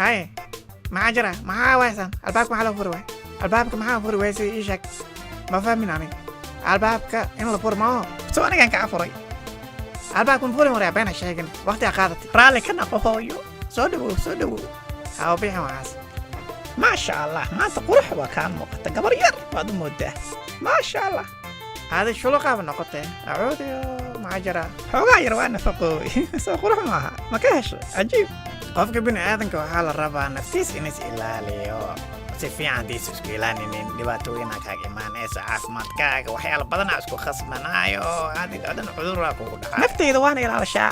هاي ما عجرة ما واسن الباب ما على فروي الباب ما فروي سي إيشك ما فاهمين أنا الباب إن الفور ما سو أنا كان كافري الباب كن فوري مريا بين الشيء وقت أخذتي رالي كنا قهويو سودو هاو بيها معاس ما شاء الله ما تقرح وكان مقطع قبر ير بعد مدة ما شاء الله هذا شو لقى بالنقطة أعود يا معجرة حوجا يروان فقوي سأقرح معها ما كهش عجيب qofka bini'aadanka waxaa la rabaa naftiisa in is ilaaliyo si fiican diis isku ilaalinin dhibaatooyinka kaaga imaanaysa caafimaadkaaga waxyaalo badan aad isku khasbanaayo aad adan cudurra kugu dhaca naftayda waan ilaalishaa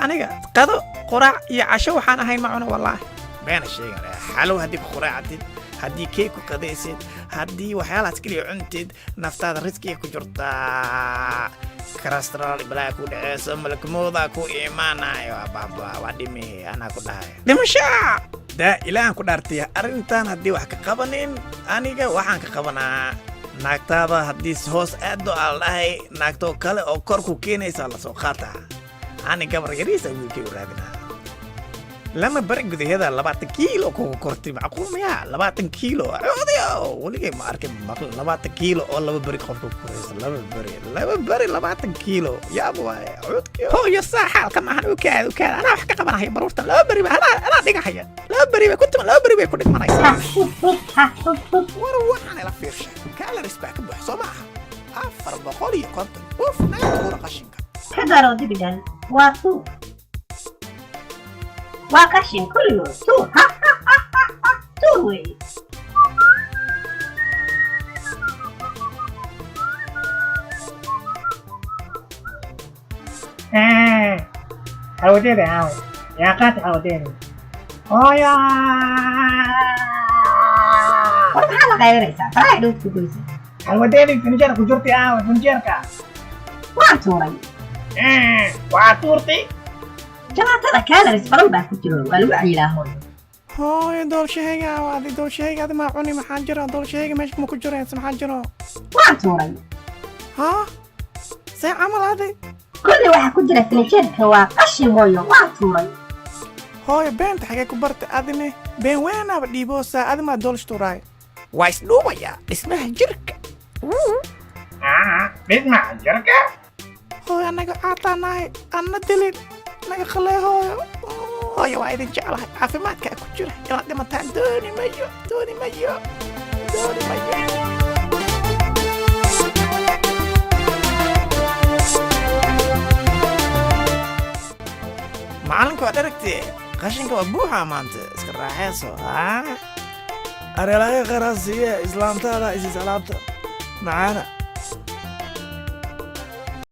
aniga qado quraac iyo casho waxaan ahayn ma cuno wallahi been sheegan xalow hadii quraacdid hadii keek ku qadaysid hadii waxyaalahaas kaliya cuntid naftaada riskiga ku jirtaa كراسترال بلا كود اسملك موضع كو إيمانا يا بابا ودمي أنا كودها دمشا ده إلى أن كودارتي أرنتان هدي وحك قبنين أنا جا وحك قبنا نكتابة هدي هوس أدو الله نكتو كله أو كركو كيني سال سوخاتا أنا كبر يريسا ويكي ورادنا لما برق ده هذا 20 كيلو كورتي معقول ميا 20 كيلو عوديو ولي ما اركب 20 كيلو او لما برق خفك كوريس لما بري 20 كيلو يا ابو عود هو يا صاح كما انا وكاد انا وحكي قبل هي برورته لا بري انا دغ حيا لا بري كنت لا بري كنت ما نايس وروح انا لا فيش كان ريسبكت بحصمه افر بقولي كنت اوف نايت قشنك هذا رودي بدل واسو وكشين كله تو توي عودي بعاود يا قات عوديني يا وحالا غيريسا فراي دوت كويسة عوديني فنجر كجرتي فنجركا واتوري وعطورتي جماعة كالوريز badan baa ku jiro waa lagu cayilaa hooyo hooyo doolshayga waadi doolshayga ma cuni maxaa jira doolshayga meesha ma ku jireen maxaa jiro waan tuuray ha say amal hadi kulli waxa ku jira filinjeedka waa qashin hooyo waan tuuray hooyo beenta xagee ku barta adine been weenaba dhiiboosa adima doolshturay waa isdhuubaya dhismaha jirka dhismaha jirka hooyo anaga caataanahay anna dilin naga khalay hooyo waa idin jeclahay caafimaadka ku jira inaad dhimataan dooni mayo macalinku waa dharagtee qashinka waa buuxa maanta iska raaxayso areelaga qarasiya islaamtaada isis alaabta macaana